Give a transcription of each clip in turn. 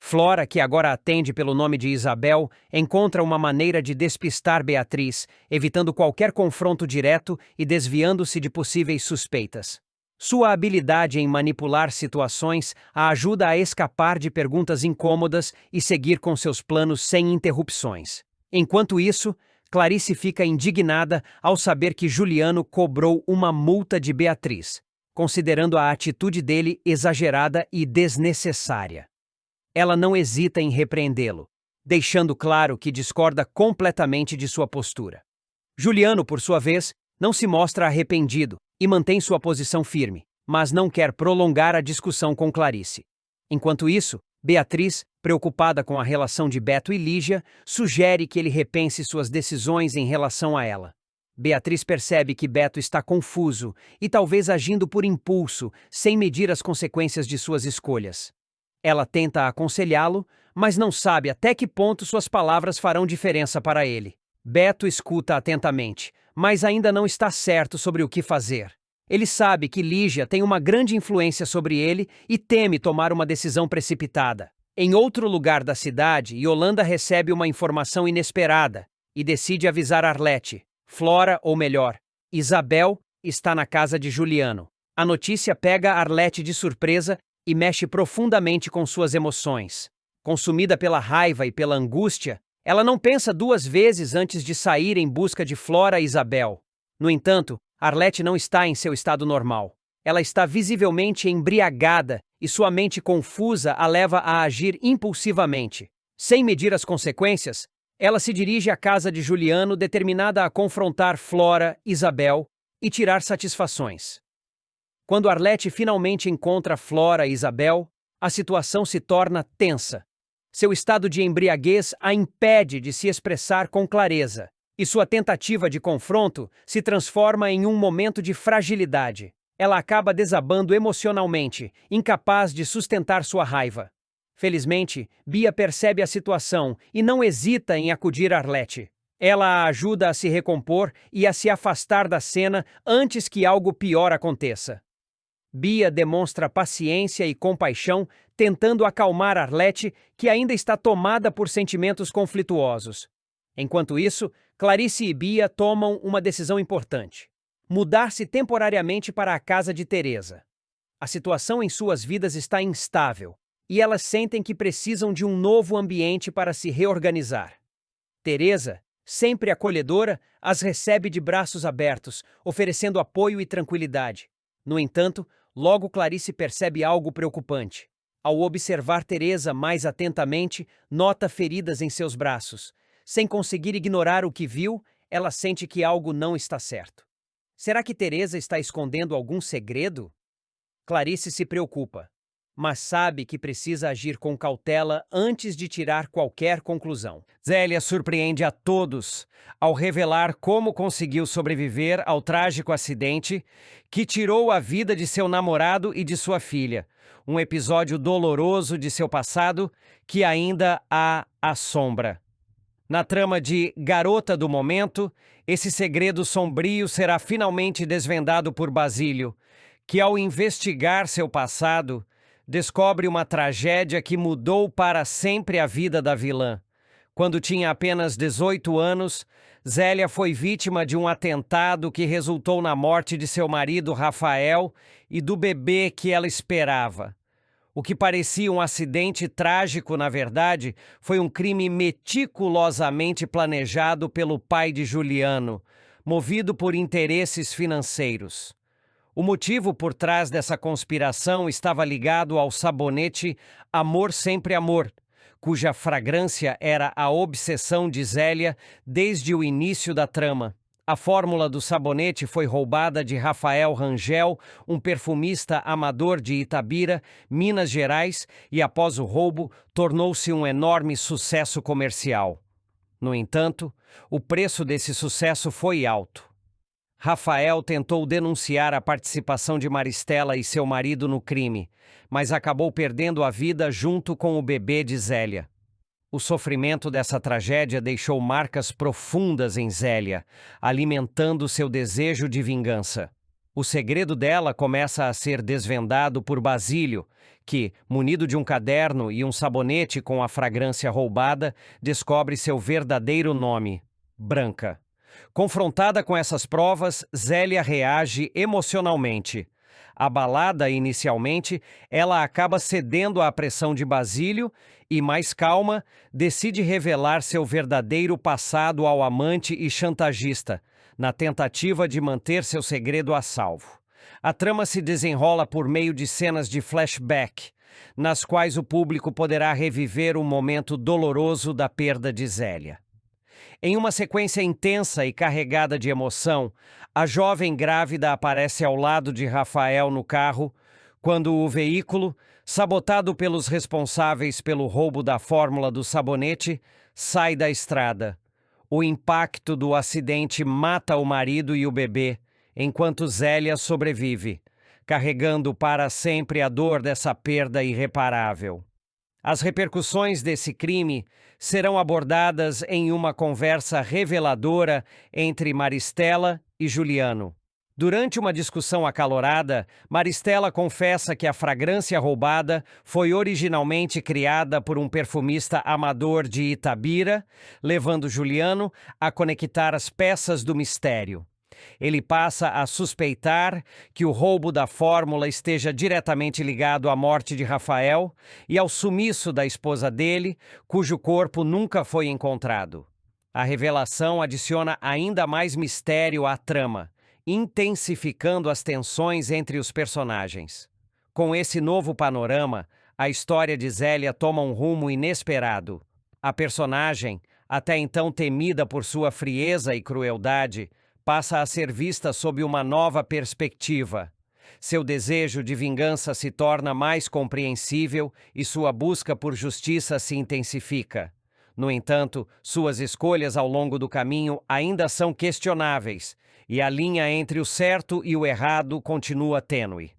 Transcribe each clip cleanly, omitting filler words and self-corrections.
Flora, que agora atende pelo nome de Isabel, encontra uma maneira de despistar Beatriz, evitando qualquer confronto direto e desviando-se de possíveis suspeitas. Sua habilidade em manipular situações a ajuda a escapar de perguntas incômodas e seguir com seus planos sem interrupções. Enquanto isso, Clarice fica indignada ao saber que Juliano cobrou uma multa de Beatriz, considerando a atitude dele exagerada e desnecessária. Ela não hesita em repreendê-lo, deixando claro que discorda completamente de sua postura. Juliano, por sua vez, não se mostra arrependido e mantém sua posição firme, mas não quer prolongar a discussão com Clarice. Enquanto isso, Beatriz, preocupada com a relação de Beto e Lígia, sugere que ele repense suas decisões em relação a ela. Beatriz percebe que Beto está confuso e talvez agindo por impulso, sem medir as consequências de suas escolhas. Ela tenta aconselhá-lo, mas não sabe até que ponto suas palavras farão diferença para ele. Beto escuta atentamente, mas ainda não está certo sobre o que fazer. Ele sabe que Lígia tem uma grande influência sobre ele e teme tomar uma decisão precipitada. Em outro lugar da cidade, Yolanda recebe uma informação inesperada e decide avisar Arlete. Flora, ou melhor, Isabel, está na casa de Juliano. A notícia pega Arlete de surpresa e mexe profundamente com suas emoções. Consumida pela raiva e pela angústia, ela não pensa duas vezes antes de sair em busca de Flora e Isabel. No entanto, Arlete não está em seu estado normal. Ela está visivelmente embriagada e sua mente confusa a leva a agir impulsivamente. Sem medir as consequências, ela se dirige à casa de Juliano determinada a confrontar Flora, Isabel e tirar satisfações. Quando Arlete finalmente encontra Flora e Isabel, a situação se torna tensa. Seu estado de embriaguez a impede de se expressar com clareza, e sua tentativa de confronto se transforma em um momento de fragilidade. Ela acaba desabando emocionalmente, incapaz de sustentar sua raiva. Felizmente, Bia percebe a situação e não hesita em acudir a Arlete. Ela a ajuda a se recompor e a se afastar da cena antes que algo pior aconteça. Bia demonstra paciência e compaixão, tentando acalmar Arlete, que ainda está tomada por sentimentos conflituosos. Enquanto isso, Clarice e Bia tomam uma decisão importante: mudar-se temporariamente para a casa de Teresa. A situação em suas vidas está instável, e elas sentem que precisam de um novo ambiente para se reorganizar. Teresa, sempre acolhedora, as recebe de braços abertos, oferecendo apoio e tranquilidade. No entanto, logo Clarice percebe algo preocupante. Ao observar Teresa mais atentamente, nota feridas em seus braços. Sem conseguir ignorar o que viu, ela sente que algo não está certo. Será que Teresa está escondendo algum segredo? Clarice se preocupa, mas sabe que precisa agir com cautela antes de tirar qualquer conclusão. Zélia surpreende a todos ao revelar como conseguiu sobreviver ao trágico acidente que tirou a vida de seu namorado e de sua filha, um episódio doloroso de seu passado que ainda a assombra. Na trama de Garota do Momento, esse segredo sombrio será finalmente desvendado por Basílio, que ao investigar seu passado, descobre uma tragédia que mudou para sempre a vida da vilã. Quando tinha apenas 18 anos, Zélia foi vítima de um atentado que resultou na morte de seu marido Rafael e do bebê que ela esperava. O que parecia um acidente trágico, na verdade, foi um crime meticulosamente planejado pelo pai de Juliano, movido por interesses financeiros. O motivo por trás dessa conspiração estava ligado ao sabonete Amor Sempre Amor, cuja fragrância era a obsessão de Zélia desde o início da trama. A fórmula do sabonete foi roubada de Rafael Rangel, um perfumista amador de Itabira, Minas Gerais, e após o roubo, tornou-se um enorme sucesso comercial. No entanto, o preço desse sucesso foi alto. Rafael tentou denunciar a participação de Maristela e seu marido no crime, mas acabou perdendo a vida junto com o bebê de Zélia. O sofrimento dessa tragédia deixou marcas profundas em Zélia, alimentando seu desejo de vingança. O segredo dela começa a ser desvendado por Basílio, que, munido de um caderno e um sabonete com a fragrância roubada, descobre seu verdadeiro nome: Branca. Confrontada com essas provas, Zélia reage emocionalmente. Abalada inicialmente, ela acaba cedendo à pressão de Basílio e, mais calma, decide revelar seu verdadeiro passado ao amante e chantagista, na tentativa de manter seu segredo a salvo. A trama se desenrola por meio de cenas de flashback, nas quais o público poderá reviver o momento doloroso da perda de Zélia. Em uma sequência intensa e carregada de emoção, a jovem grávida aparece ao lado de Rafael no carro, quando o veículo, sabotado pelos responsáveis pelo roubo da fórmula do sabonete, sai da estrada. O impacto do acidente mata o marido e o bebê, enquanto Zélia sobrevive, carregando para sempre a dor dessa perda irreparável. As repercussões desse crime serão abordadas em uma conversa reveladora entre Maristela e Juliano. Durante uma discussão acalorada, Maristela confessa que a fragrância roubada foi originalmente criada por um perfumista amador de Itabira, levando Juliano a conectar as peças do mistério. Ele passa a suspeitar que o roubo da fórmula esteja diretamente ligado à morte de Rafael e ao sumiço da esposa dele, cujo corpo nunca foi encontrado. A revelação adiciona ainda mais mistério à trama, intensificando as tensões entre os personagens. Com esse novo panorama, a história de Zélia toma um rumo inesperado. A personagem, até então temida por sua frieza e crueldade, passa a ser vista sob uma nova perspectiva. Seu desejo de vingança se torna mais compreensível e sua busca por justiça se intensifica. No entanto, suas escolhas ao longo do caminho ainda são questionáveis, e a linha entre o certo e o errado continua tênue.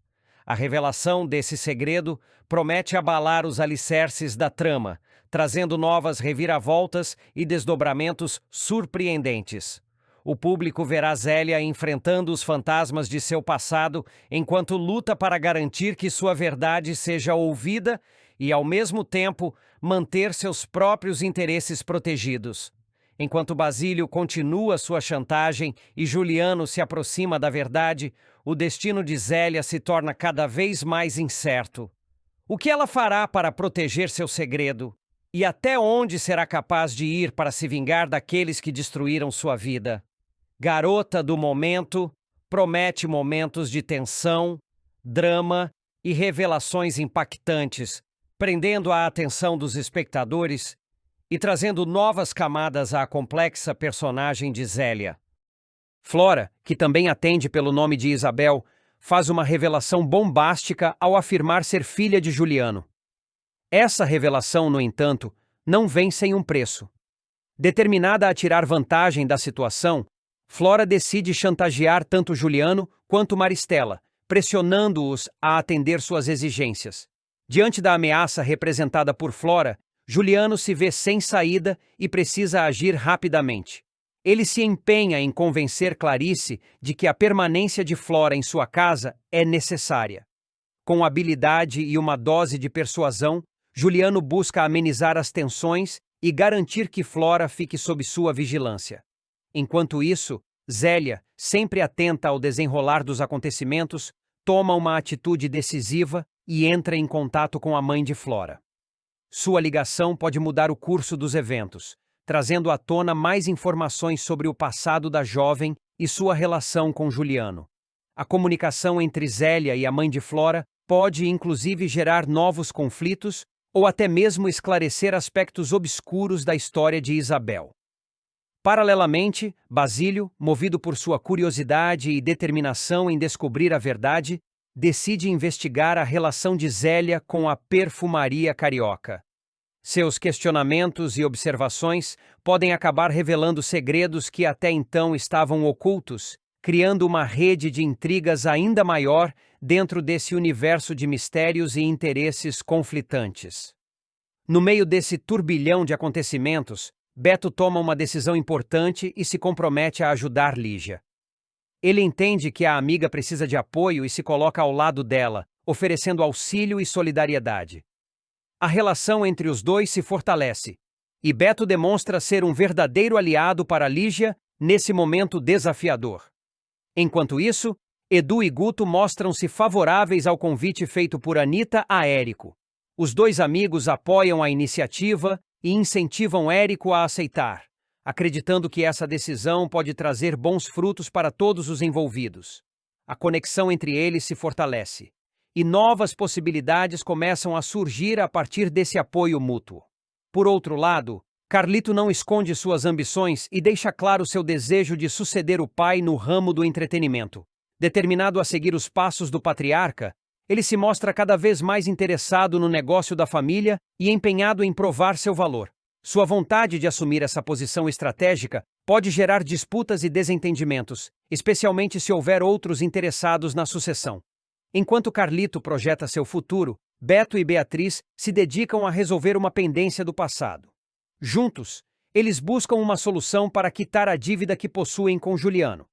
A revelação desse segredo promete abalar os alicerces da trama, trazendo novas reviravoltas e desdobramentos surpreendentes. O público verá Zélia enfrentando os fantasmas de seu passado enquanto luta para garantir que sua verdade seja ouvida e, ao mesmo tempo, manter seus próprios interesses protegidos. Enquanto Basílio continua sua chantagem e Juliano se aproxima da verdade, o destino de Zélia se torna cada vez mais incerto. O que ela fará para proteger seu segredo? E até onde será capaz de ir para se vingar daqueles que destruíram sua vida? Garota do Momento promete momentos de tensão, drama e revelações impactantes, prendendo a atenção dos espectadores e trazendo novas camadas à complexa personagem de Zélia. Flora, que também atende pelo nome de Isabel, faz uma revelação bombástica ao afirmar ser filha de Juliano. Essa revelação, no entanto, não vem sem um preço. Determinada a tirar vantagem da situação, Flora decide chantagear tanto Juliano quanto Maristela, pressionando-os a atender suas exigências. Diante da ameaça representada por Flora, Juliano se vê sem saída e precisa agir rapidamente. Ele se empenha em convencer Clarice de que a permanência de Flora em sua casa é necessária. Com habilidade e uma dose de persuasão, Juliano busca amenizar as tensões e garantir que Flora fique sob sua vigilância. Enquanto isso, Zélia, sempre atenta ao desenrolar dos acontecimentos, toma uma atitude decisiva e entra em contato com a mãe de Flora. Sua ligação pode mudar o curso dos eventos, trazendo à tona mais informações sobre o passado da jovem e sua relação com Juliano. A comunicação entre Zélia e a mãe de Flora pode inclusive gerar novos conflitos ou até mesmo esclarecer aspectos obscuros da história de Isabel. Paralelamente, Basílio, movido por sua curiosidade e determinação em descobrir a verdade, decide investigar a relação de Zélia com a perfumaria carioca. Seus questionamentos e observações podem acabar revelando segredos que até então estavam ocultos, criando uma rede de intrigas ainda maior dentro desse universo de mistérios e interesses conflitantes. No meio desse turbilhão de acontecimentos, Beto toma uma decisão importante e se compromete a ajudar Lígia. Ele entende que a amiga precisa de apoio e se coloca ao lado dela, oferecendo auxílio e solidariedade. A relação entre os dois se fortalece, e Beto demonstra ser um verdadeiro aliado para Lígia nesse momento desafiador. Enquanto isso, Edu e Guto mostram-se favoráveis ao convite feito por Anita a Érico. Os dois amigos apoiam a iniciativa e incentivam Érico a aceitar, acreditando que essa decisão pode trazer bons frutos para todos os envolvidos. A conexão entre eles se fortalece, e novas possibilidades começam a surgir a partir desse apoio mútuo. Por outro lado, Carlito não esconde suas ambições e deixa claro seu desejo de suceder o pai no ramo do entretenimento. Determinado a seguir os passos do patriarca, ele se mostra cada vez mais interessado no negócio da família e empenhado em provar seu valor. Sua vontade de assumir essa posição estratégica pode gerar disputas e desentendimentos, especialmente se houver outros interessados na sucessão. Enquanto Carlito projeta seu futuro, Beto e Beatriz se dedicam a resolver uma pendência do passado. Juntos, eles buscam uma solução para quitar a dívida que possuem com Juliano.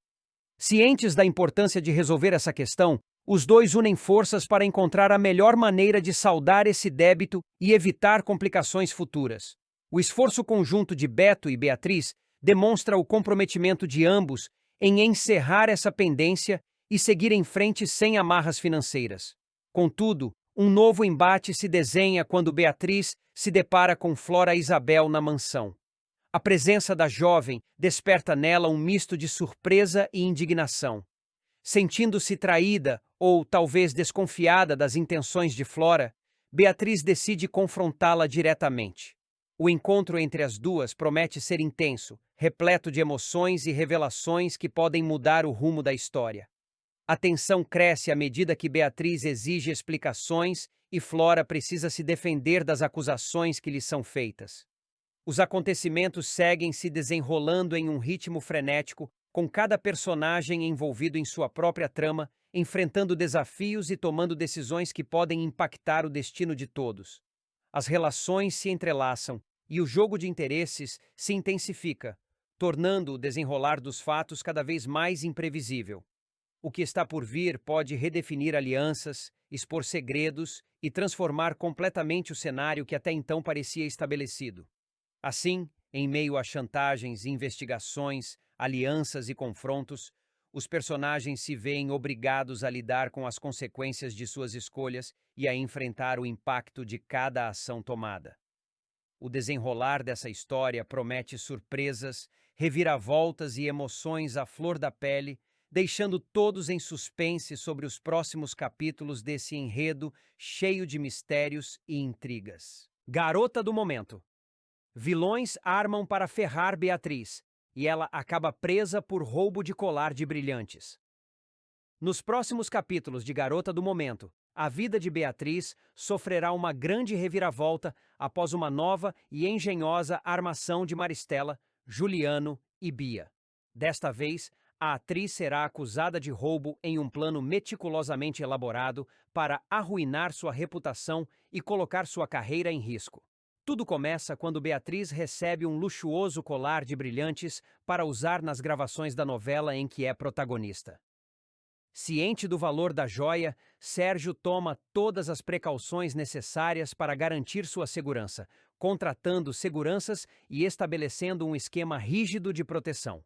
Cientes da importância de resolver essa questão, os dois unem forças para encontrar a melhor maneira de saldar esse débito e evitar complicações futuras. O esforço conjunto de Beto e Beatriz demonstra o comprometimento de ambos em encerrar essa pendência e seguir em frente sem amarras financeiras. Contudo, um novo embate se desenha quando Beatriz se depara com Flora Isabel na mansão. A presença da jovem desperta nela um misto de surpresa e indignação. Sentindo-se traída ou talvez desconfiada das intenções de Flora, Beatriz decide confrontá-la diretamente. O encontro entre as duas promete ser intenso, repleto de emoções e revelações que podem mudar o rumo da história. A tensão cresce à medida que Beatriz exige explicações e Flora precisa se defender das acusações que lhe são feitas. Os acontecimentos seguem se desenrolando em um ritmo frenético, com cada personagem envolvido em sua própria trama, enfrentando desafios e tomando decisões que podem impactar o destino de todos. As relações se entrelaçam e o jogo de interesses se intensifica, tornando o desenrolar dos fatos cada vez mais imprevisível. O que está por vir pode redefinir alianças, expor segredos e transformar completamente o cenário que até então parecia estabelecido. Assim, em meio a chantagens, investigações, alianças e confrontos, os personagens se veem obrigados a lidar com as consequências de suas escolhas e a enfrentar o impacto de cada ação tomada. O desenrolar dessa história promete surpresas, reviravoltas e emoções à flor da pele, deixando todos em suspense sobre os próximos capítulos desse enredo cheio de mistérios e intrigas. Garota do momento. Vilões armam para ferrar Beatriz, e ela acaba presa por roubo de colar de brilhantes. Nos próximos capítulos de Garota do Momento, a vida de Beatriz sofrerá uma grande reviravolta após uma nova e engenhosa armação de Maristela, Juliano e Bia. Desta vez, a atriz será acusada de roubo em um plano meticulosamente elaborado para arruinar sua reputação e colocar sua carreira em risco. Tudo começa quando Beatriz recebe um luxuoso colar de brilhantes para usar nas gravações da novela em que é protagonista. Ciente do valor da joia, Sérgio toma todas as precauções necessárias para garantir sua segurança, contratando seguranças e estabelecendo um esquema rígido de proteção.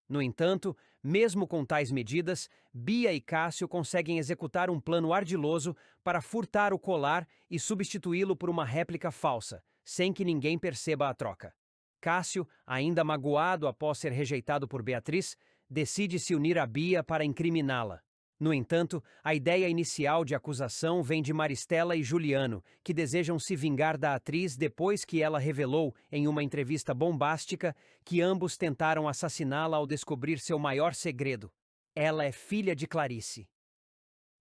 No entanto, mesmo com tais medidas, Bia e Cássio conseguem executar um plano ardiloso para furtar o colar e substituí-lo por uma réplica falsa, sem que ninguém perceba a troca. Cássio, ainda magoado após ser rejeitado por Beatriz, decide se unir a Bia para incriminá-la. No entanto, a ideia inicial de acusação vem de Maristela e Juliano, que desejam se vingar da atriz depois que ela revelou, em uma entrevista bombástica, que ambos tentaram assassiná-la ao descobrir seu maior segredo. Ela é filha de Clarice.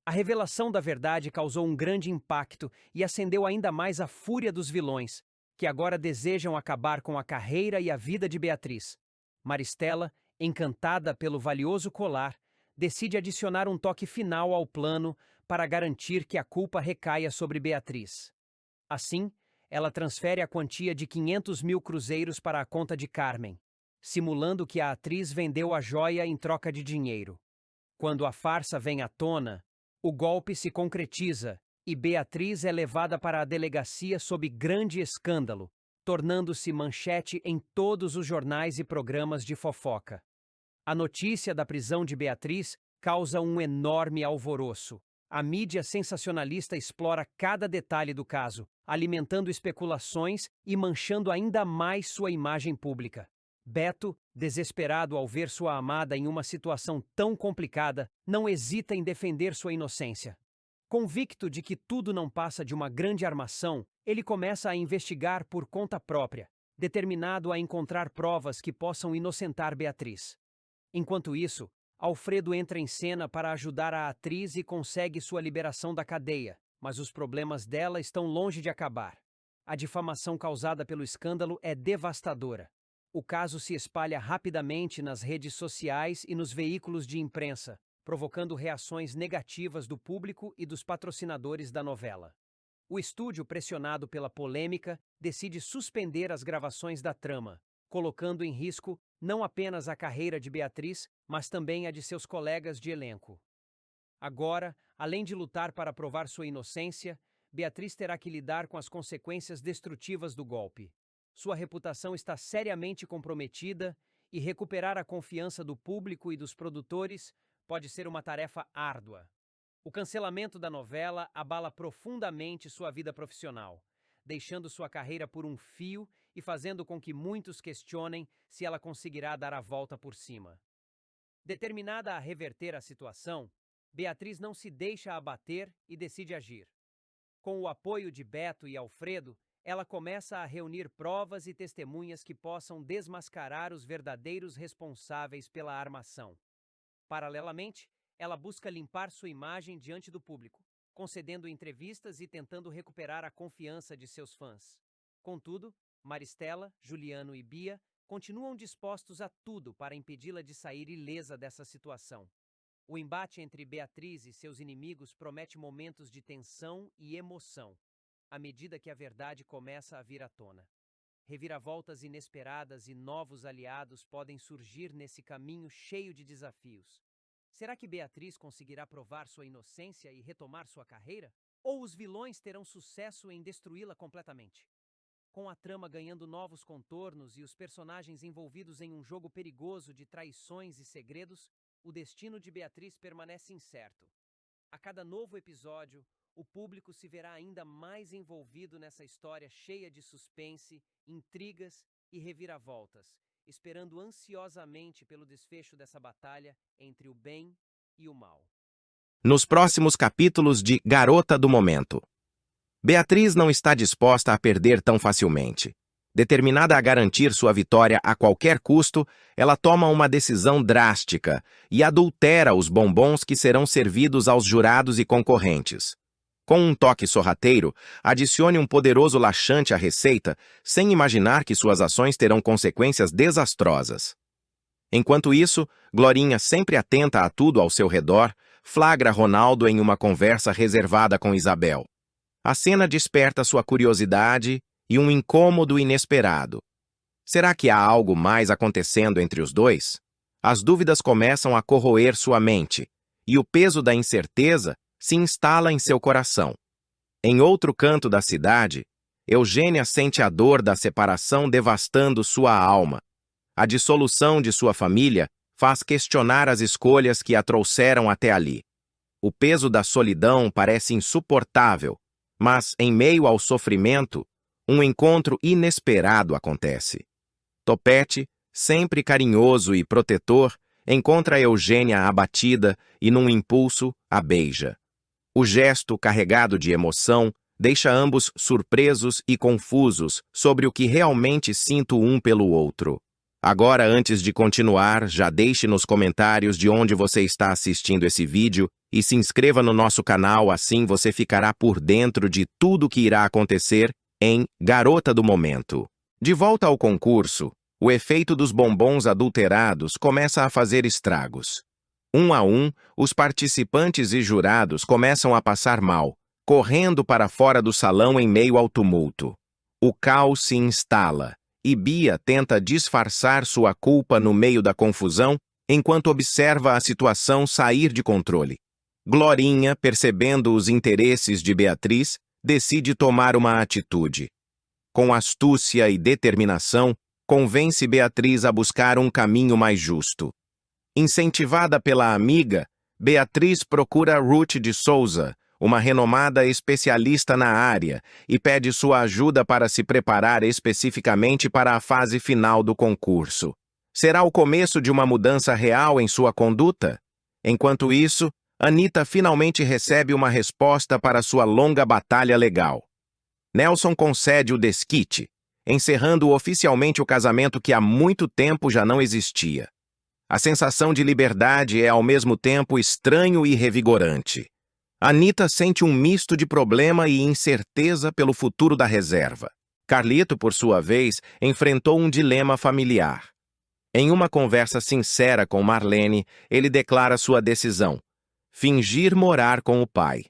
A revelação da verdade causou um grande impacto e acendeu ainda mais a fúria dos vilões, que agora desejam acabar com a carreira e a vida de Beatriz. Maristela, encantada pelo valioso colar, decide adicionar um toque final ao plano para garantir que a culpa recaia sobre Beatriz. Assim, ela transfere a quantia de 500 mil cruzeiros para a conta de Carmen, simulando que a atriz vendeu a joia em troca de dinheiro. Quando a farsa vem à tona, O golpe se concretiza e Beatriz é levada para a delegacia sob grande escândalo, tornando-se manchete em todos os jornais e programas de fofoca. A notícia da prisão de Beatriz causa um enorme alvoroço. A mídia sensacionalista explora cada detalhe do caso, alimentando especulações e manchando ainda mais sua imagem pública. Beto, desesperado ao ver sua amada em uma situação tão complicada, não hesita em defender sua inocência. Convicto de que tudo não passa de uma grande armação, ele começa a investigar por conta própria, determinado a encontrar provas que possam inocentar Beatriz. Enquanto isso, Alfredo entra em cena para ajudar a atriz e consegue sua liberação da cadeia, mas os problemas dela estão longe de acabar. A difamação causada pelo escândalo é devastadora. O caso se espalha rapidamente nas redes sociais e nos veículos de imprensa, provocando reações negativas do público e dos patrocinadores da novela. O estúdio, pressionado pela polêmica, decide suspender as gravações da trama, colocando em risco não apenas a carreira de Beatriz, mas também a de seus colegas de elenco. Agora, além de lutar para provar sua inocência, Beatriz terá que lidar com as consequências destrutivas do golpe. Sua reputação está seriamente comprometida e recuperar a confiança do público e dos produtores pode ser uma tarefa árdua. O cancelamento da novela abala profundamente sua vida profissional, deixando sua carreira por um fio e fazendo com que muitos questionem se ela conseguirá dar a volta por cima. Determinada a reverter a situação, Beatriz não se deixa abater e decide agir. Com o apoio de Beto e Alfredo, ela começa a reunir provas e testemunhas que possam desmascarar os verdadeiros responsáveis pela armação. Paralelamente, ela busca limpar sua imagem diante do público, concedendo entrevistas e tentando recuperar a confiança de seus fãs. Contudo, Maristela, Juliano e Bia continuam dispostos a tudo para impedi-la de sair ilesa dessa situação. O embate entre Beatriz e seus inimigos promete momentos de tensão e emoção, à medida que a verdade começa a vir à tona. Reviravoltas inesperadas e novos aliados podem surgir nesse caminho cheio de desafios. Será que Beatriz conseguirá provar sua inocência e retomar sua carreira? Ou os vilões terão sucesso em destruí-la completamente? Com a trama ganhando novos contornos e os personagens envolvidos em um jogo perigoso de traições e segredos, o destino de Beatriz permanece incerto. A cada novo episódio, o público se verá ainda mais envolvido nessa história cheia de suspense, intrigas e reviravoltas, esperando ansiosamente pelo desfecho dessa batalha entre o bem e o mal. Nos próximos capítulos de Garota do Momento. Beatriz não está disposta a perder tão facilmente. Determinada a garantir sua vitória a qualquer custo, ela toma uma decisão drástica e adultera os bombons que serão servidos aos jurados e concorrentes. Com um toque sorrateiro, adicione um poderoso laxante à receita, sem imaginar que suas ações terão consequências desastrosas. Enquanto isso, Glorinha, sempre atenta a tudo ao seu redor, flagra Ronaldo em uma conversa reservada com Isabel. A cena desperta sua curiosidade e um incômodo inesperado. Será que há algo mais acontecendo entre os dois? As dúvidas começam a corroer sua mente, e o peso da incerteza se instala em seu coração. Em outro canto da cidade, Eugênia sente a dor da separação devastando sua alma. A dissolução de sua família faz questionar as escolhas que a trouxeram até ali. O peso da solidão parece insuportável, mas, em meio ao sofrimento, um encontro inesperado acontece. Topete, sempre carinhoso e protetor, encontra Eugênia abatida e, num impulso, a beija. O gesto, carregado de emoção, deixa ambos surpresos e confusos sobre o que realmente sinto um pelo outro. Agora, antes de continuar, já deixe nos comentários de onde você está assistindo esse vídeo e se inscreva no nosso canal, assim você ficará por dentro de tudo que irá acontecer em Garota do Momento. De volta ao concurso, o efeito dos bombons adulterados começa a fazer estragos. Um a um, os participantes e jurados começam a passar mal, correndo para fora do salão em meio ao tumulto. O caos se instala, e Bia tenta disfarçar sua culpa no meio da confusão, enquanto observa a situação sair de controle. Glorinha, percebendo os interesses de Beatriz, decide tomar uma atitude. Com astúcia e determinação, convence Beatriz a buscar um caminho mais justo. Incentivada pela amiga, Beatriz procura Ruth de Souza, uma renomada especialista na área, e pede sua ajuda para se preparar especificamente para a fase final do concurso. Será o começo de uma mudança real em sua conduta? Enquanto isso, Anita finalmente recebe uma resposta para sua longa batalha legal. Nelson concede o desquite, encerrando oficialmente o casamento que há muito tempo já não existia. A sensação de liberdade é ao mesmo tempo estranho e revigorante. Anita sente um misto de problema e incerteza pelo futuro da reserva. Carlito, por sua vez, enfrentou um dilema familiar. Em uma conversa sincera com Marlene, ele declara sua decisão: fingir morar com o pai.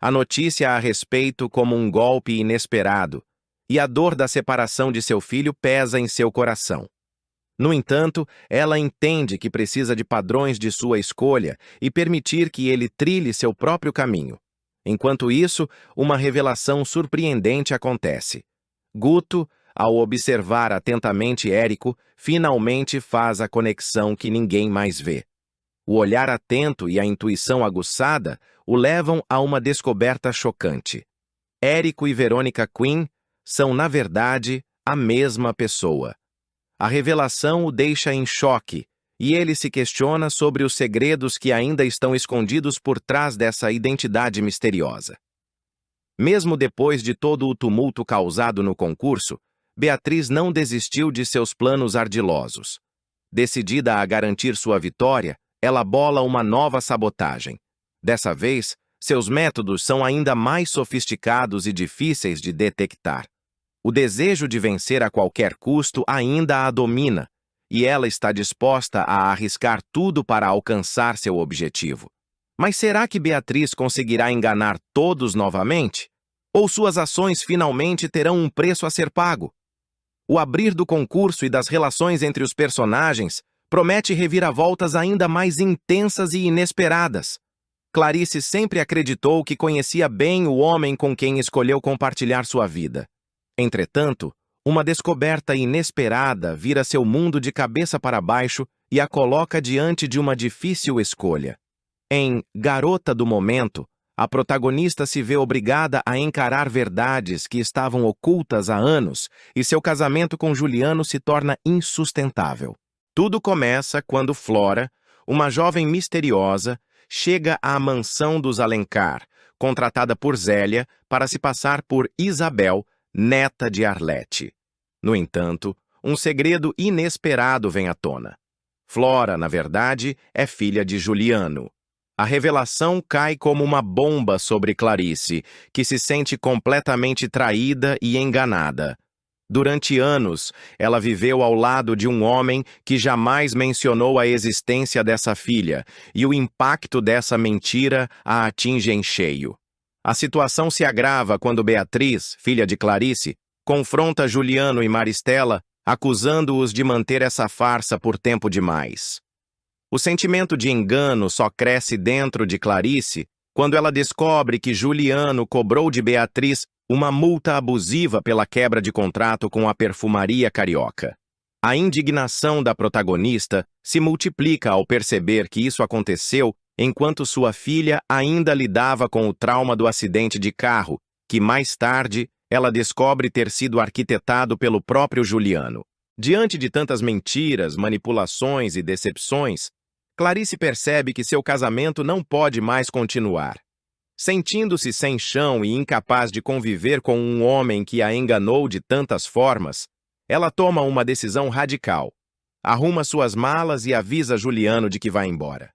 A notícia a respeito como um golpe inesperado, e a dor da separação de seu filho pesa em seu coração. No entanto, ela entende que precisa de padrões de sua escolha e permitir que ele trilhe seu próprio caminho. Enquanto isso, uma revelação surpreendente acontece. Guto, ao observar atentamente Érico, finalmente faz a conexão que ninguém mais vê. O olhar atento e a intuição aguçada o levam a uma descoberta chocante. Érico e Verônica Quinn são, na verdade, a mesma pessoa. A revelação o deixa em choque, e ele se questiona sobre os segredos que ainda estão escondidos por trás dessa identidade misteriosa. Mesmo depois de todo o tumulto causado no concurso, Beatriz não desistiu de seus planos ardilosos. Decidida a garantir sua vitória, ela bola uma nova sabotagem. Dessa vez, seus métodos são ainda mais sofisticados e difíceis de detectar. O desejo de vencer a qualquer custo ainda a domina, e ela está disposta a arriscar tudo para alcançar seu objetivo. Mas será que Beatriz conseguirá enganar todos novamente? Ou suas ações finalmente terão um preço a ser pago? O abrir do concurso e das relações entre os personagens promete reviravoltas ainda mais intensas e inesperadas. Clarice sempre acreditou que conhecia bem o homem com quem escolheu compartilhar sua vida. Entretanto, uma descoberta inesperada vira seu mundo de cabeça para baixo e a coloca diante de uma difícil escolha. Em Garota do Momento, a protagonista se vê obrigada a encarar verdades que estavam ocultas há anos e seu casamento com Juliano se torna insustentável. Tudo começa quando Flora, uma jovem misteriosa, chega à mansão dos Alencar, contratada por Zélia para se passar por Isabel, neta de Arlete. No entanto, um segredo inesperado vem à tona. Flora, na verdade, é filha de Juliano. A revelação cai como uma bomba sobre Clarice, que se sente completamente traída e enganada. Durante anos, ela viveu ao lado de um homem que jamais mencionou a existência dessa filha, e o impacto dessa mentira a atinge em cheio. A situação se agrava quando Beatriz, filha de Clarice, confronta Juliano e Maristela, acusando-os de manter essa farsa por tempo demais. O sentimento de engano só cresce dentro de Clarice quando ela descobre que Juliano cobrou de Beatriz uma multa abusiva pela quebra de contrato com a perfumaria carioca. A indignação da protagonista se multiplica ao perceber que isso aconteceu enquanto sua filha ainda lidava com o trauma do acidente de carro, que mais tarde ela descobre ter sido arquitetado pelo próprio Juliano. Diante de tantas mentiras, manipulações e decepções, Clarice percebe que seu casamento não pode mais continuar. Sentindo-se sem chão e incapaz de conviver com um homem que a enganou de tantas formas, ela toma uma decisão radical. Arruma suas malas e avisa Juliano de que vai embora.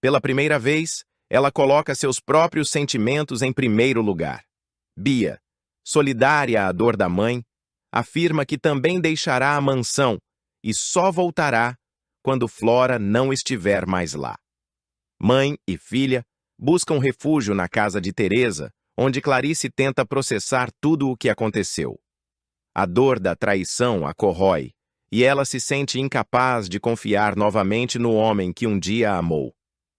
Pela primeira vez, ela coloca seus próprios sentimentos em primeiro lugar. Bia, solidária à dor da mãe, afirma que também deixará a mansão e só voltará quando Flora não estiver mais lá. Mãe e filha buscam refúgio na casa de Teresa, onde Clarice tenta processar tudo o que aconteceu. A dor da traição a corrói, e ela se sente incapaz de confiar novamente no homem que um dia a amou.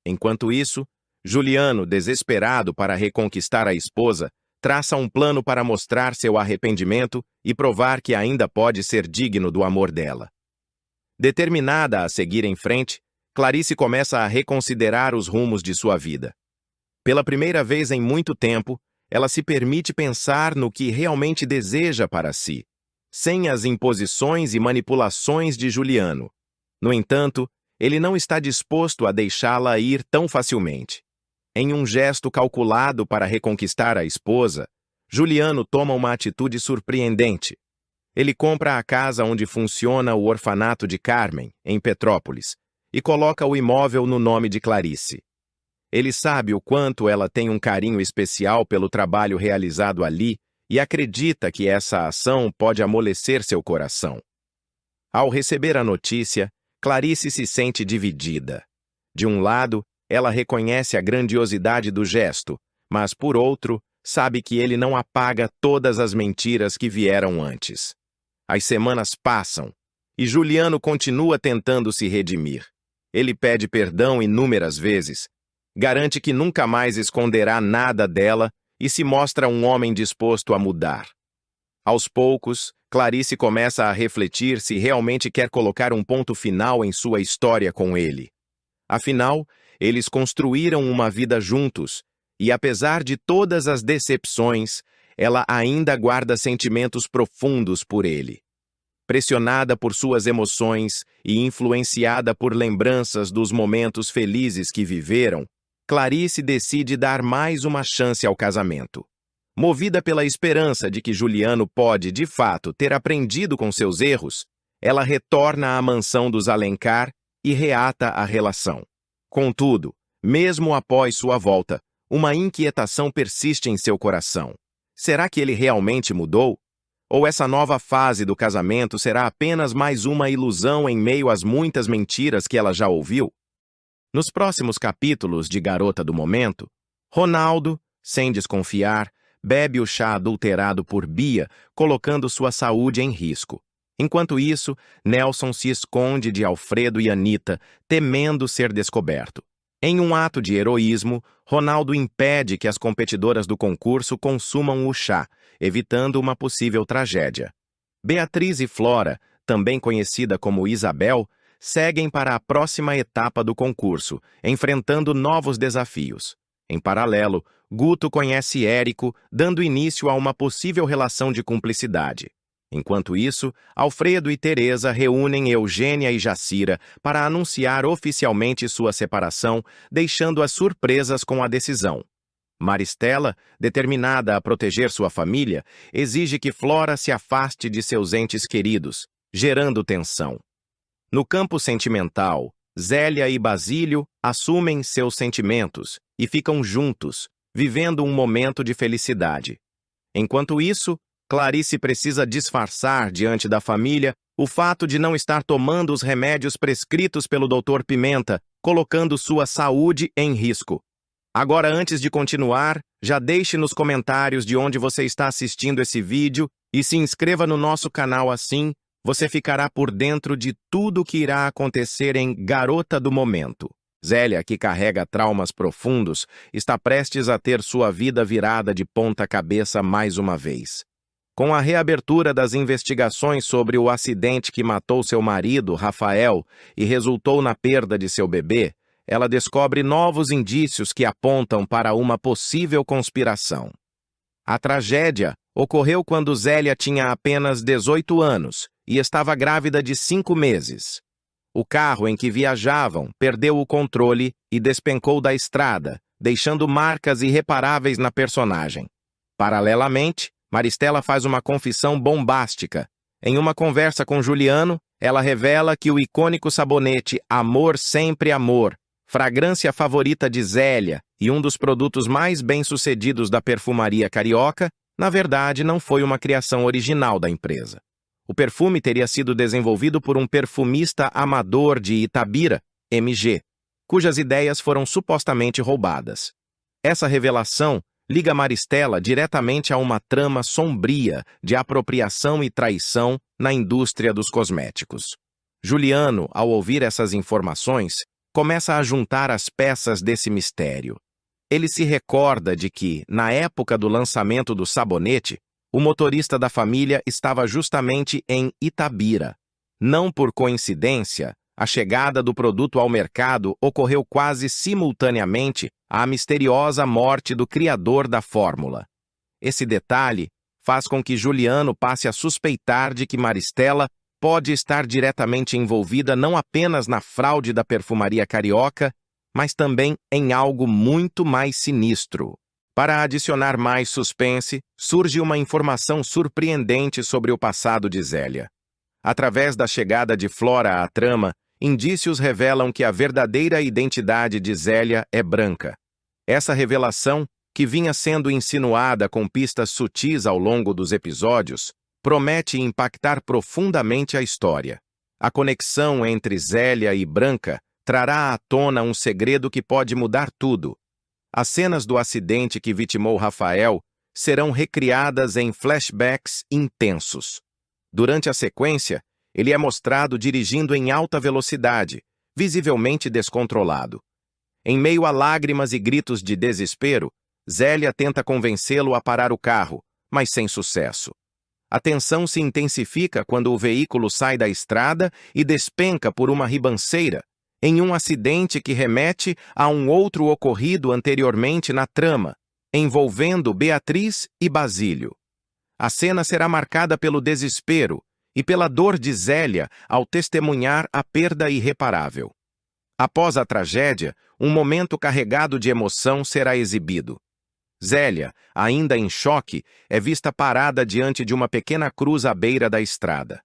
Enquanto isso, Juliano, desesperado para reconquistar a esposa, traça um plano para mostrar seu arrependimento e provar que ainda pode ser digno do amor dela. Determinada a seguir em frente, Clarice começa a reconsiderar os rumos de sua vida. Pela primeira vez em muito tempo, ela se permite pensar no que realmente deseja para si, sem as imposições e manipulações de Juliano. No entanto, ele não está disposto a deixá-la ir tão facilmente. Em um gesto calculado para reconquistar a esposa, Juliano toma uma atitude surpreendente. Ele compra a casa onde funciona o orfanato de Carmen, em Petrópolis, e coloca o imóvel no nome de Clarice. Ele sabe o quanto ela tem um carinho especial pelo trabalho realizado ali e acredita que essa ação pode amolecer seu coração. Ao receber a notícia, Clarice se sente dividida. De um lado, ela reconhece a grandiosidade do gesto, mas, por outro, sabe que ele não apaga todas as mentiras que vieram antes. As semanas passam, e Juliano continua tentando se redimir. Ele pede perdão inúmeras vezes, garante que nunca mais esconderá nada dela e se mostra um homem disposto a mudar. Aos poucos, Clarice começa a refletir se realmente quer colocar um ponto final em sua história com ele. Afinal, eles construíram uma vida juntos, e apesar de todas as decepções, ela ainda guarda sentimentos profundos por ele. Pressionada por suas emoções e influenciada por lembranças dos momentos felizes que viveram, Clarice decide dar mais uma chance ao casamento. Movida pela esperança de que Juliano pode, de fato, ter aprendido com seus erros, ela retorna à mansão dos Alencar e reata a relação. Contudo, mesmo após sua volta, uma inquietação persiste em seu coração. Será que ele realmente mudou? Ou essa nova fase do casamento será apenas mais uma ilusão em meio às muitas mentiras que ela já ouviu? Nos próximos capítulos de Garota do Momento, Ronaldo, sem desconfiar, bebe o chá adulterado por Bia, colocando sua saúde em risco. Enquanto isso, Nelson se esconde de Alfredo e Anita, temendo ser descoberto. Em um ato de heroísmo, Ronaldo impede que as competidoras do concurso consumam o chá, evitando uma possível tragédia. Beatriz e Flora, também conhecida como Isabel, seguem para a próxima etapa do concurso, enfrentando novos desafios. Em paralelo, Guto conhece Érico, dando início a uma possível relação de cumplicidade. Enquanto isso, Alfredo e Teresa reúnem Eugênia e Jacira para anunciar oficialmente sua separação, deixando-as surpresas com a decisão. Maristela, determinada a proteger sua família, exige que Flora se afaste de seus entes queridos, gerando tensão. No campo sentimental, Zélia e Basílio assumem seus sentimentos e ficam juntos, vivendo um momento de felicidade. Enquanto isso, Clarice precisa disfarçar diante da família o fato de não estar tomando os remédios prescritos pelo Dr. Pimenta, colocando sua saúde em risco. Agora, antes de continuar, já deixe nos comentários de onde você está assistindo esse vídeo e se inscreva no nosso canal assim, você ficará por dentro de tudo o que irá acontecer em Garota do Momento. Zélia, que carrega traumas profundos, está prestes a ter sua vida virada de ponta cabeça mais uma vez. Com a reabertura das investigações sobre o acidente que matou seu marido, Rafael, e resultou na perda de seu bebê, ela descobre novos indícios que apontam para uma possível conspiração. A tragédia ocorreu quando Zélia tinha apenas 18 anos e estava grávida de 5 meses. O carro em que viajavam perdeu o controle e despencou da estrada, deixando marcas irreparáveis na personagem. Paralelamente, Maristela faz uma confissão bombástica. Em uma conversa com Juliano, ela revela que o icônico sabonete Amor Sempre Amor, fragrância favorita de Zélia e um dos produtos mais bem-sucedidos da perfumaria carioca, na verdade não foi uma criação original da empresa. O perfume teria sido desenvolvido por um perfumista amador de Itabira, MG, cujas ideias foram supostamente roubadas. Essa revelação liga Maristela diretamente a uma trama sombria de apropriação e traição na indústria dos cosméticos. Juliano, ao ouvir essas informações, começa a juntar as peças desse mistério. Ele se recorda de que, na época do lançamento do sabonete, o motorista da família estava justamente em Itabira. Não por coincidência, a chegada do produto ao mercado ocorreu quase simultaneamente à misteriosa morte do criador da fórmula. Esse detalhe faz com que Juliano passe a suspeitar de que Maristela pode estar diretamente envolvida não apenas na fraude da perfumaria carioca, mas também em algo muito mais sinistro. Para adicionar mais suspense, surge uma informação surpreendente sobre o passado de Zélia. Através da chegada de Flora à trama, indícios revelam que a verdadeira identidade de Zélia é branca. Essa revelação, que vinha sendo insinuada com pistas sutis ao longo dos episódios, promete impactar profundamente a história. A conexão entre Zélia e Branca trará à tona um segredo que pode mudar tudo. As cenas do acidente que vitimou Rafael serão recriadas em flashbacks intensos. Durante a sequência, ele é mostrado dirigindo em alta velocidade, visivelmente descontrolado. Em meio a lágrimas e gritos de desespero, Zélia tenta convencê-lo a parar o carro, mas sem sucesso. A tensão se intensifica quando o veículo sai da estrada e despenca por uma ribanceira, em um acidente que remete a um outro ocorrido anteriormente na trama, envolvendo Beatriz e Basílio. A cena será marcada pelo desespero e pela dor de Zélia ao testemunhar a perda irreparável. Após a tragédia, um momento carregado de emoção será exibido. Zélia, ainda em choque, é vista parada diante de uma pequena cruz à beira da estrada.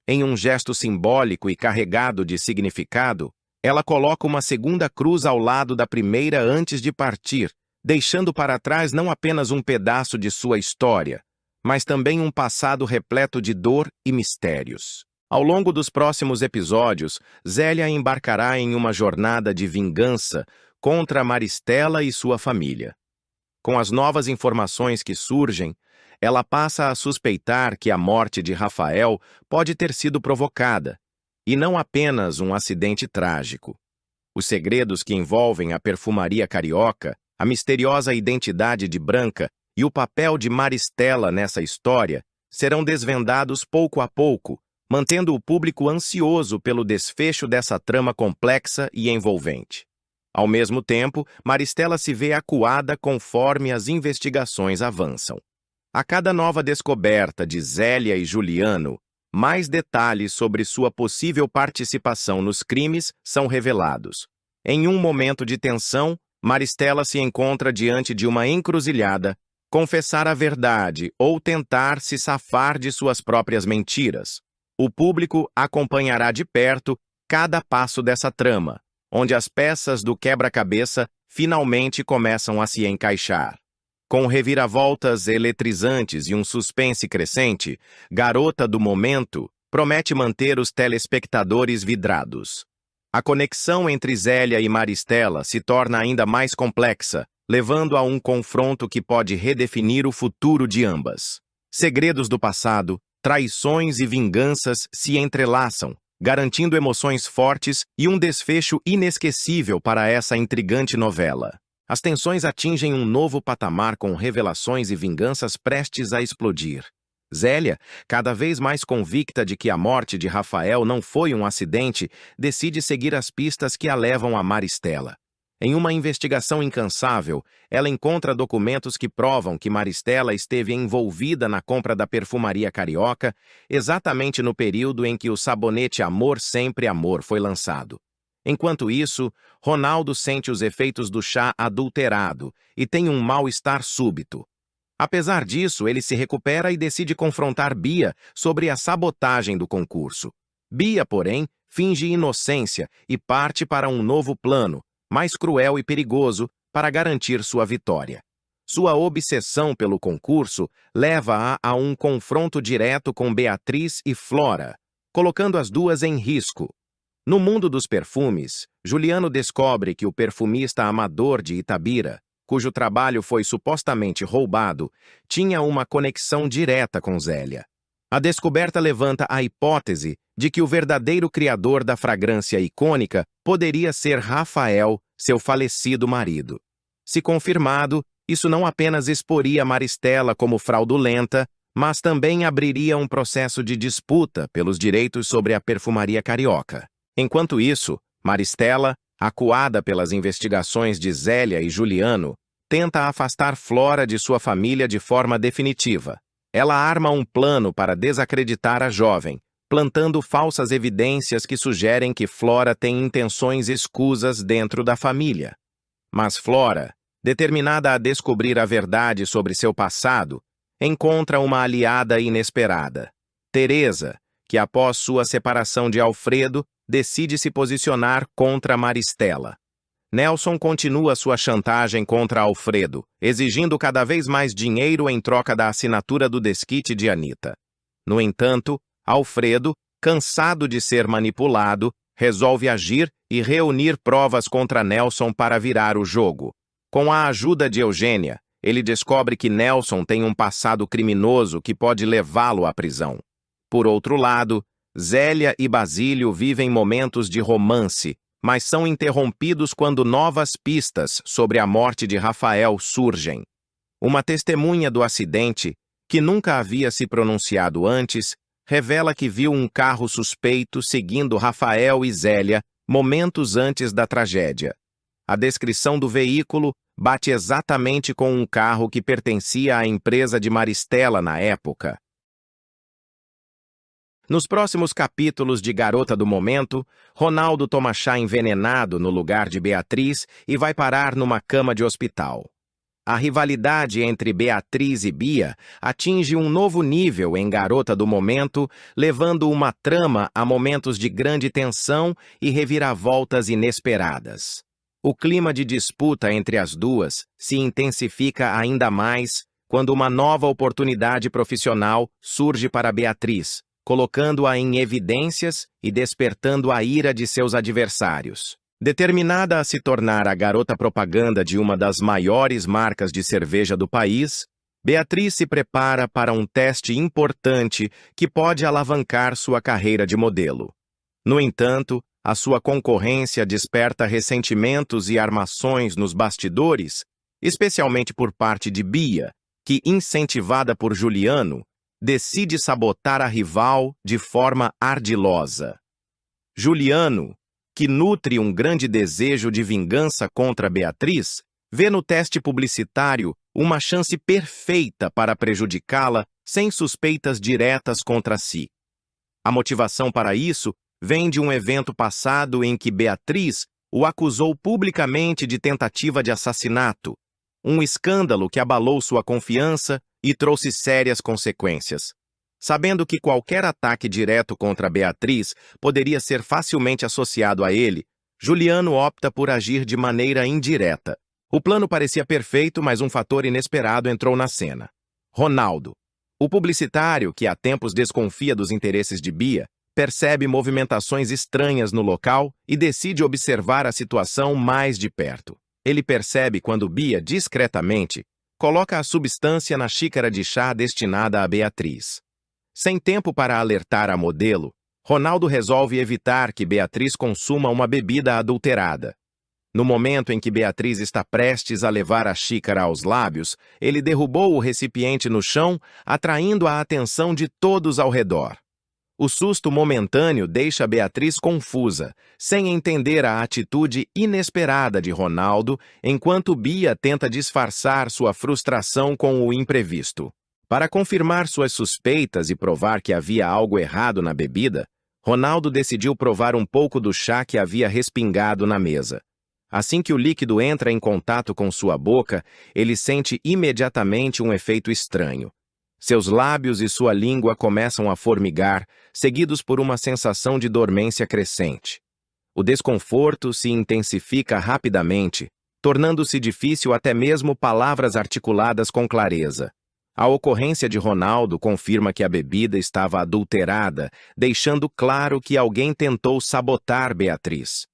Em um gesto simbólico e carregado de significado, ela coloca uma segunda cruz ao lado da primeira antes de partir, deixando para trás não apenas um pedaço de sua história, mas também um passado repleto de dor e mistérios. Ao longo dos próximos episódios, Zélia embarcará em uma jornada de vingança contra Maristela e sua família. Com as novas informações que surgem, ela passa a suspeitar que a morte de Rafael pode ter sido provocada, e não apenas um acidente trágico. Os segredos que envolvem a perfumaria carioca, a misteriosa identidade de Branca e o papel de Maristela nessa história serão desvendados pouco a pouco, mantendo o público ansioso pelo desfecho dessa trama complexa e envolvente. Ao mesmo tempo, Maristela se vê acuada conforme as investigações avançam. A cada nova descoberta de Zélia e Juliano, mais detalhes sobre sua possível participação nos crimes são revelados. Em um momento de tensão, Maristela se encontra diante de uma encruzilhada: confessar a verdade ou tentar se safar de suas próprias mentiras. O público acompanhará de perto cada passo dessa trama, onde as peças do quebra-cabeça finalmente começam a se encaixar. Com reviravoltas eletrizantes e um suspense crescente, Garota do Momento promete manter os telespectadores vidrados. A conexão entre Zélia e Maristela se torna ainda mais complexa, levando a um confronto que pode redefinir o futuro de ambas. Segredos do passado, traições e vinganças se entrelaçam, garantindo emoções fortes e um desfecho inesquecível para essa intrigante novela. As tensões atingem um novo patamar com revelações e vinganças prestes a explodir. Zélia, cada vez mais convicta de que a morte de Rafael não foi um acidente, decide seguir as pistas que a levam a Maristela. Em uma investigação incansável, ela encontra documentos que provam que Maristela esteve envolvida na compra da perfumaria carioca exatamente no período em que o sabonete Amor Sempre Amor foi lançado. Enquanto isso, Ronaldo sente os efeitos do chá adulterado e tem um mal-estar súbito. Apesar disso, ele se recupera e decide confrontar Bia sobre a sabotagem do concurso. Bia, porém, finge inocência e parte para um novo plano, mais cruel e perigoso, para garantir sua vitória. Sua obsessão pelo concurso leva-a a um confronto direto com Beatriz e Flora, colocando as duas em risco. No mundo dos perfumes, Juliano descobre que o perfumista amador de Itabira, cujo trabalho foi supostamente roubado, tinha uma conexão direta com Zélia. A descoberta levanta a hipótese de que o verdadeiro criador da fragrância icônica poderia ser Rafael, seu falecido marido. Se confirmado, isso não apenas exporia Maristela como fraudulenta, mas também abriria um processo de disputa pelos direitos sobre a perfumaria carioca. Enquanto isso, Maristela, acuada pelas investigações de Zélia e Juliano, tenta afastar Flora de sua família de forma definitiva. Ela arma um plano para desacreditar a jovem, plantando falsas evidências que sugerem que Flora tem intenções escusas dentro da família. Mas Flora, determinada a descobrir a verdade sobre seu passado, encontra uma aliada inesperada. Teresa, que após sua separação de Alfredo, decide se posicionar contra Maristela. Nelson continua sua chantagem contra Alfredo, exigindo cada vez mais dinheiro em troca da assinatura do desquite de Anita. No entanto, Alfredo, cansado de ser manipulado, resolve agir e reunir provas contra Nelson para virar o jogo. Com a ajuda de Eugênia, ele descobre que Nelson tem um passado criminoso que pode levá-lo à prisão. Por outro lado, Zélia e Basílio vivem momentos de romance, mas são interrompidos quando novas pistas sobre a morte de Rafael surgem. Uma testemunha do acidente, que nunca havia se pronunciado antes, revela que viu um carro suspeito seguindo Rafael e Zélia momentos antes da tragédia. A descrição do veículo bate exatamente com um carro que pertencia à empresa de Maristela na época. Nos próximos capítulos de Garota do Momento, Ronaldo toma chá envenenado no lugar de Beatriz e vai parar numa cama de hospital. A rivalidade entre Beatriz e Bia atinge um novo nível em Garota do Momento, levando uma trama a momentos de grande tensão e reviravoltas inesperadas. O clima de disputa entre as duas se intensifica ainda mais quando uma nova oportunidade profissional surge para Beatriz, colocando-a em evidências e despertando a ira de seus adversários. Determinada a se tornar a garota propaganda de uma das maiores marcas de cerveja do país, Beatriz se prepara para um teste importante que pode alavancar sua carreira de modelo. No entanto, a sua concorrência desperta ressentimentos e armações nos bastidores, especialmente por parte de Bia, que, incentivada por Juliano, decide sabotar a rival de forma ardilosa. Juliano, que nutre um grande desejo de vingança contra Beatriz, vê no teste publicitário uma chance perfeita para prejudicá-la sem suspeitas diretas contra si. A motivação para isso vem de um evento passado em que Beatriz o acusou publicamente de tentativa de assassinato, um escândalo que abalou sua confiança e trouxe sérias consequências. Sabendo que qualquer ataque direto contra Beatriz poderia ser facilmente associado a ele, Juliano opta por agir de maneira indireta. O plano parecia perfeito, mas um fator inesperado entrou na cena. Ronaldo, o publicitário que há tempos desconfia dos interesses de Bia, percebe movimentações estranhas no local e decide observar a situação mais de perto. Ele percebe quando Bia, discretamente, coloca a substância na xícara de chá destinada a Beatriz. Sem tempo para alertar a modelo, Ronaldo resolve evitar que Beatriz consuma uma bebida adulterada. No momento em que Beatriz está prestes a levar a xícara aos lábios, ele derrubou o recipiente no chão, atraindo a atenção de todos ao redor. O susto momentâneo deixa Beatriz confusa, sem entender a atitude inesperada de Ronaldo, enquanto Bia tenta disfarçar sua frustração com o imprevisto. Para confirmar suas suspeitas e provar que havia algo errado na bebida, Ronaldo decidiu provar um pouco do chá que havia respingado na mesa. Assim que o líquido entra em contato com sua boca, ele sente imediatamente um efeito estranho. Seus lábios e sua língua começam a formigar, seguidos por uma sensação de dormência crescente. O desconforto se intensifica rapidamente, tornando-se difícil até mesmo palavras articuladas com clareza. A ocorrência de Ronaldo confirma que a bebida estava adulterada, deixando claro que alguém tentou sabotar Beatriz.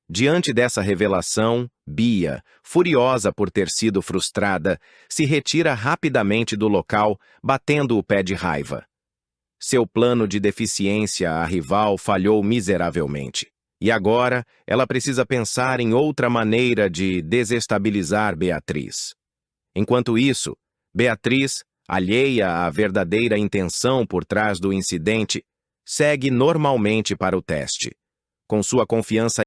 Diante dessa revelação, Bia, furiosa por ter sido frustrada, se retira rapidamente do local, batendo o pé de raiva. Seu plano de deficiência à rival falhou miseravelmente, E agora, ela precisa pensar em outra maneira de desestabilizar Beatriz. Enquanto isso, Beatriz, alheia à verdadeira intenção por trás do incidente, segue normalmente para o teste. Com sua confiança